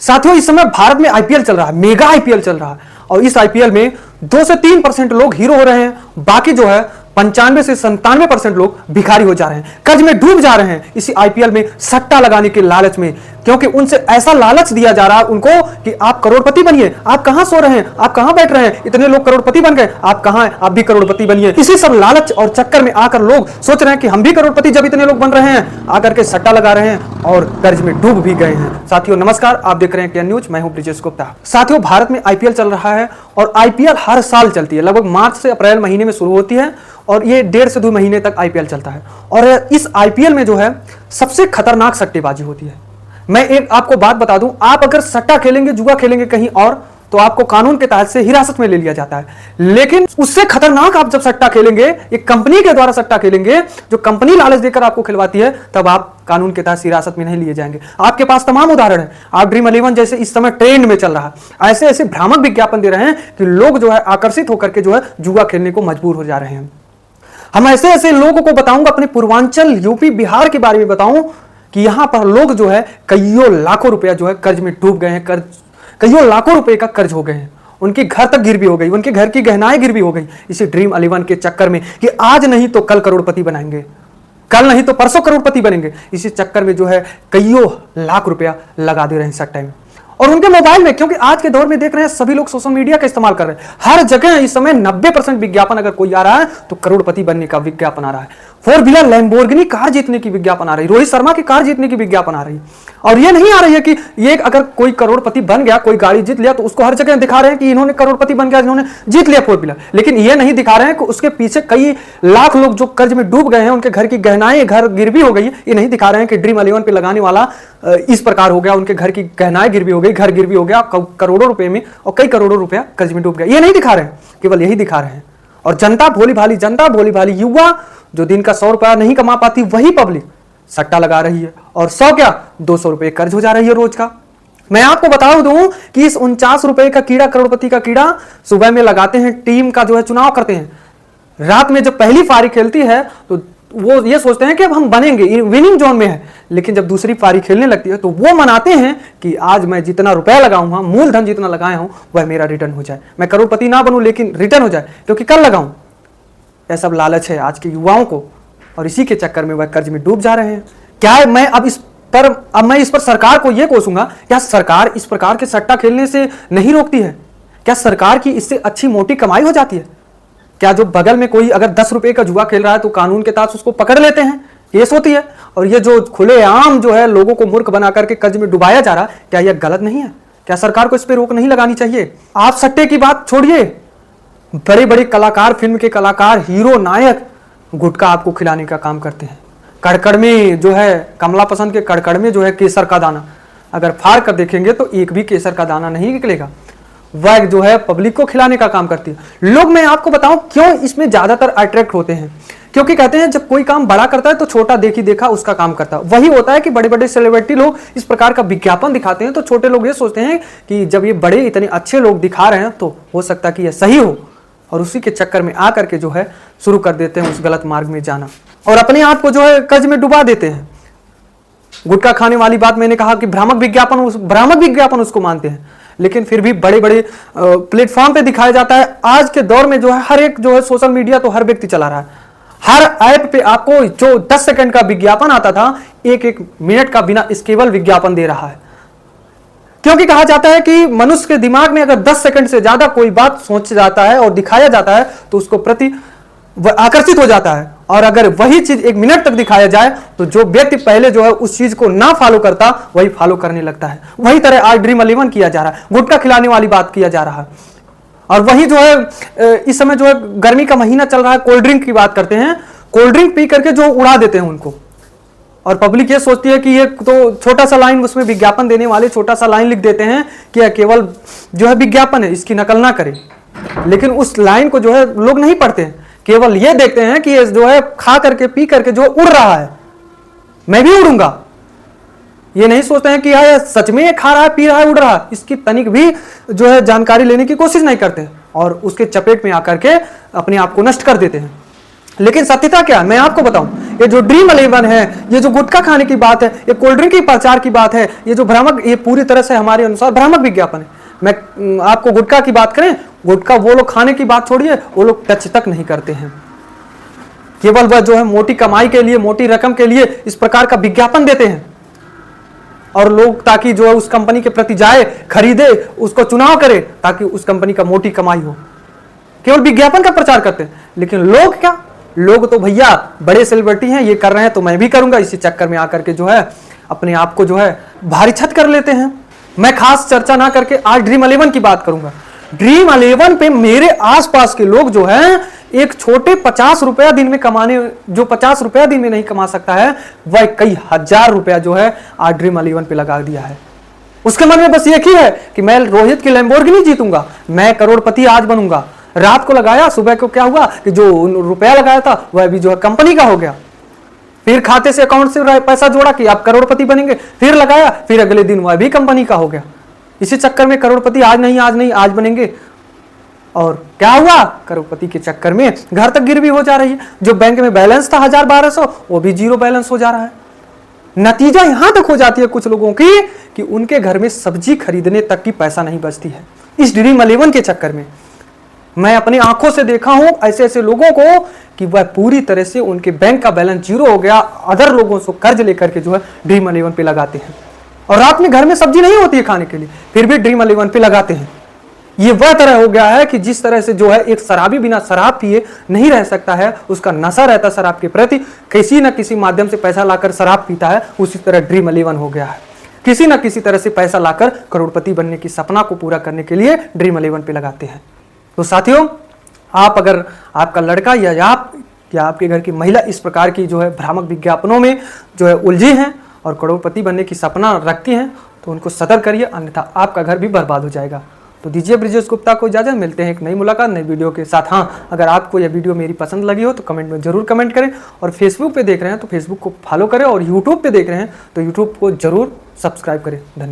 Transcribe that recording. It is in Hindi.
साथियों, इस समय भारत में आईपीएल चल रहा है, मेगा आईपीएल चल रहा है और इस आईपीएल में 2 से 3% लोग हीरो हो रहे हैं, बाकी जो है 95 से 97% लोग भिखारी हो जा रहे हैं, कर्ज में डूब जा रहे हैं इसी आईपीएल में सट्टा लगाने के लालच में। क्योंकि उनसे ऐसा लालच दिया जा रहा है उनको कि आप करोड़पति बनिए। आप कहां सो रहे हैं, आप कहां बैठ रहे हैं, इतने लोग करोड़पति बन गए, आप कहां हैं, आप भी करोड़पति बनिए। इसी सब लालच और चक्कर में आकर लोग सोच रहे हैं कि हम भी करोड़पति, जब इतने लोग बन रहे हैं, आकर के सट्टा लगा रहे हैं और कर्ज में डूब भी गए हैं। साथियों नमस्कार, आप देख रहे हैं केएन न्यूज, मैं हूं ब्रिजेश गुप्ता। साथियों, भारत में आईपीएल चल रहा है और आईपीएल हर साल चलती है, लगभग मार्च से अप्रैल महीने में शुरू होती है और ये 1.5 से 2 महीने तक आईपीएल चलता है। और इस आईपीएल में जो है सबसे खतरनाक सट्टेबाजी होती है। मैं एक आपको बात बता दूं, आप अगर सट्टा खेलेंगे, जुआ खेलेंगे कहीं और, तो आपको कानून के तहत से हिरासत में ले लिया जाता है। लेकिन उससे खतरनाक आप जब सट्टा खेलेंगे, एक कंपनी के द्वारा सट्टा खेलेंगे, जो कंपनी लालच देकर आपको खिलवाती है, तब आप कानून के तहत हिरासत में नहीं लिए जाएंगे। आपके पास तमाम उदाहरण है। आप ड्रीम 11 जैसे इस समय ट्रेंड में चल रहा है, ऐसे ऐसे भ्रामक विज्ञापन दे रहे हैं कि लोग जो है आकर्षित होकर के जो है जुआ खेलने को मजबूर हो जा रहे हैं। हम ऐसे ऐसे लोगों को बताऊंगा, अपने पूर्वांचल यूपी बिहार के बारे में बताऊं कि यहां पर लोग जो है कईयों लाखों रुपया जो है कर्ज में डूब गए हैं, कईयों लाखों रुपए का कर्ज हो गए हैं, उनकी घर तक गिरवी हो गई, उनके घर की गहनाएं गिरवी हो गई इसी ड्रीम 11 के चक्कर में कि आज नहीं तो कल करोड़पति बनाएंगे, कल नहीं तो परसों करोड़पति बनेंगे। इसी चक्कर में जो है कईयों लाख रुपया लगा दे रहे हैं सट्टे में और उनके मोबाइल में, क्योंकि आज के दौर में देख रहे हैं सभी लोग सोशल मीडिया का इस्तेमाल कर रहे हैं। हर जगह इस समय 90% विज्ञापन अगर कोई आ रहा है तो करोड़पति बनने का विज्ञापन आ रहा है। 4 व्हीलर लैम्बोर्गिनी कार जीतने की विज्ञापन आ रही है, रोहित शर्मा की कार जीतने की विज्ञापन आ रही है। और ये नहीं आ रही है कि ये अगर कोई करोड़पति बन गया, कोई गाड़ी जीत लिया, तो उसको हर जगह दिखा रहे हैं कि इन्होंने करोड़पति बन गया, इन्होंने जीत लिया 4 व्हीलर। लेकिन ये नहीं दिखा रहे हैं कि उसके पीछे कई लाख लोग जो कर्ज में डूब गए हैं, उनके घर की गहनाएं घर गिरवी हो गई। ये नहीं दिखा रहे हैं कि ड्रीम 11 पे लगाने वाला इस प्रकार हो गया, उनके घर की गहनाएं गिरवी हो गई, घर गिरवी हो गया करोड़ों रुपए में और कई करोड़ों रुपया कर्ज में डूब गया। ये नहीं दिखा रहे हैं, केवल यही दिखा रहे हैं। और जनता भोली भाली युवा जो दिन का 100 रुपया नहीं कमा पाती, वही पब्लिक सट्टा लगा रही है और 100 क्या 200 रुपए कर्ज हो जा रही है रोज का। मैं आपको बता दूं कि इस 49 रुपए का कीड़ा, करोड़पति का कीड़ा, सुबह में लगाते हैं, टीम का जो है चुनाव करते हैं, रात में जब पहली पारी खेलती है तो वो ये सोचते हैं कि अब हम बनेंगे, विनिंग जोन में है। लेकिन जब दूसरी पारी खेलने लगती है तो वो मनाते हैं कि आज मैं जितना रुपया लगाऊंगा, मूलधन जितना लगाया हूं, वह मेरा रिटर्न हो जाए। मैं करोड़पति ना बनूं लेकिन रिटर्न हो जाए, क्योंकि कल लगाऊं। यह सब लालच है आज के युवाओं को और इसी के चक्कर में वह कर्ज में डूब जा रहे हैं। क्या मैं मैं इस पर सरकार को यह कोसूंगा, क्या सरकार इस प्रकार के सट्टा खेलने से नहीं रोकती है? क्या सरकार की इससे अच्छी मोटी कमाई हो जाती है? क्या जो बगल में कोई अगर 10 रुपए का जुआ खेल रहा है तो कानून के तहत उसको पकड़ लेते हैं, केस होती है? और ये जो खुलेआम जो है लोगों को मूर्ख बना करके कर्ज में डुबाया जा रहा है, क्या यह गलत नहीं है? क्या सरकार को इस पर रोक नहीं लगानी चाहिए? आप सट्टे की बात छोड़िए, बड़े बड़े कलाकार, फिल्म के कलाकार, हीरो, नायक गुटखा आपको खिलाने का काम करते हैं। कड़कड़ में जो है, कमला पसंद के कड़कड़ में जो है केसर का दाना, अगर फाड़ कर देखेंगे तो एक भी केसर का दाना नहीं निकलेगा। वह जो है पब्लिक को खिलाने का काम करती है। लोग, मैं आपको बताऊं क्यों इसमें ज्यादातर अट्रैक्ट होते हैं, क्योंकि कहते हैं जब कोई काम बड़ा करता है तो छोटा देखी देखा उसका काम करता है। वही होता है कि बड़े बड़े सेलिब्रिटी लोग इस प्रकार का विज्ञापन दिखाते हैं तो छोटे लोग ये सोचते हैं कि जब ये बड़े इतने अच्छे लोग दिखा रहे हैं तो हो सकता है कि यह सही हो, और उसी के चक्कर में आकर के जो है शुरू कर देते हैं उस गलत मार्ग में जाना और अपने आप को जो है कर्ज में डुबा देते हैं। गुटखा खाने वाली बात मैंने कहा कि भ्रामक विज्ञापन उसको मानते हैं, लेकिन फिर भी बड़े बड़े प्लेटफॉर्म पे दिखाया जाता है। आज के दौर में जो है हर एक जो है सोशल मीडिया तो हर व्यक्ति चला रहा है। हर ऐप पे आपको जो 10 सेकंड का विज्ञापन आता था, एक मिनट का बिना स्केबल विज्ञापन दे रहा है। क्योंकि कहा जाता है कि मनुष्य के दिमाग में अगर 10 सेकंड से ज्यादा कोई बात सोच जाता है और दिखाया जाता है तो उसको प्रति आकर्षित हो जाता है, और अगर वही चीज 1 मिनट तक दिखाया जाए तो जो व्यक्ति पहले जो है उस चीज को ना फॉलो करता वही फॉलो करने लगता है। वही तरह आज ड्रीम 11 किया जा रहा है, गुटखा खिलाने वाली बात किया जा रहा है। और वही जो है इस समय जो है गर्मी का महीना चल रहा है, कोल्ड ड्रिंक की बात करते हैं, कोल्ड ड्रिंक पी करके जो उड़ा देते हैं उनको, और पब्लिक ये सोचती है कि ये तो छोटा सा लाइन, उसमें विज्ञापन देने वाले छोटा सा लाइन लिख देते हैं कि यह केवल जो है विज्ञापन है, इसकी नकल ना करें। लेकिन उस लाइन को जो है लोग नहीं पढ़ते हैं, केवल ये देखते हैं कि ये जो है खा करके पी करके जो उड़ रहा है, मैं भी उड़ूंगा। ये नहीं सोचते हैं कि यार सच में ये खा रहा है, पी रहा है, उड़ रहा है, इसकी तनिक भी जो है जानकारी लेने की कोशिश नहीं करते और उसके चपेट में आकर के अपने आप को नष्ट कर देते हैं। लेकिन सत्यता क्या है मैं आपको बताऊं, ये जो ड्रीम 11 है, ये जो गुटखा खाने की बात है, ये कोल्ड ड्रिंक की प्रचार की बात है, ये जो भ्रामक, ये पूरी तरह से हमारे अनुसार भ्रामक विज्ञापन है। मैं आपको गुटखा की बात करें, गुटखा वो लोग खाने की बात छोड़िए, वो लोग टच तक नहीं करते हैं। केवल वह जो है मोटी कमाई के लिए, मोटी रकम के लिए इस प्रकार का विज्ञापन देते हैं, और लोग ताकि जो है उस कंपनी के प्रति जाए, खरीदे, उसको चुनाव करे, ताकि उस कंपनी का मोटी कमाई हो। केवल विज्ञापन का प्रचार करते हैं। लेकिन लोग क्या, लोग तो भैया बड़े सेलिब्रिटी हैं, ये कर रहे हैं तो मैं भी करूंगा, इसी चक्कर में आकर के जो है अपने आप को जो है भारी छत कर लेते हैं। मैं खास चर्चा ना करके आज ड्रीम 11 की बात करूंगा। ड्रीम 11 पे मेरे आसपास के लोग जो है एक छोटे 50 रुपया दिन में कमाने, जो 50 रुपया दिन में नहीं कमा सकता है, वह कई हजार रुपया जो है आज ड्रीम 11 पे लगा दिया है। उसके मन में बस एक ही है कि मैं रोहित की लैम्बोर्गिनी जीतूंगा, मैं करोड़पति आज बनूंगा। रात को लगाया, सुबह को क्या हुआ कि जो रुपया लगाया था वह भी जो है कंपनी का हो गया। फिर खाते से, अकाउंट से पैसा जोड़ा कि आप करोड़पति बनेंगे, फिर लगाया, फिर अगले दिन वह भी कंपनी का हो गया। इसी चक्कर में करोड़पति आज नहीं आज बनेंगे, और क्या हुआ, करोड़पति के चक्कर में घर तक गिरवी हो जा रही है। जो बैंक में बैलेंस था 1000-1200, वो भी जीरो बैलेंस हो जा रहा है। नतीजा यहां तक हो जाती है कुछ लोगों की कि उनके घर में सब्जी खरीदने तक की पैसा नहीं बचती है इस ड्रीम 11 के चक्कर में। मैं अपनी आंखों से देखा हूं ऐसे ऐसे लोगों को कि वह पूरी तरह से उनके बैंक का बैलेंस जीरो हो गया, अदर लोगों से कर्ज लेकर के जो है ड्रीम 11 पे लगाते हैं। और रात में घर में सब्जी नहीं होती है खाने के लिए, फिर भी ड्रीम 11 पे लगाते हैं। ये वह तरह हो गया है कि जिस तरह से जो है एक शराबी बिना शराब पिए नहीं रह सकता है, उसका नशा रहता है शराब के प्रति, किसी न किसी माध्यम से पैसा लाकर शराब पीता है, उसी तरह ड्रीम 11 हो गया है। किसी न किसी तरह से पैसा लाकर करोड़पति बनने की सपना को पूरा करने के लिए ड्रीम 11 पे लगाते हैं। तो साथियों, आप अगर आपका लड़का या आपके घर की महिला इस प्रकार की जो है भ्रामक विज्ञापनों में जो है उलझी हैं और करोड़पति बनने की सपना रखती हैं, तो उनको सतर्क करिए, अन्यथा आपका घर भी बर्बाद हो जाएगा। तो दीजिए ब्रिजेश गुप्ता को इजाजत, मिलते हैं एक नई मुलाकात नई वीडियो के साथ। हाँ, अगर आपको यह वीडियो मेरी पसंद लगी हो तो कमेंट में जरूर कमेंट करें, और फेसबुक पे देख रहे हैं तो फेसबुक को फॉलो करें, और यूट्यूब पे देख रहे हैं तो यूट्यूब को जरूर सब्सक्राइब करें। धन्यवाद।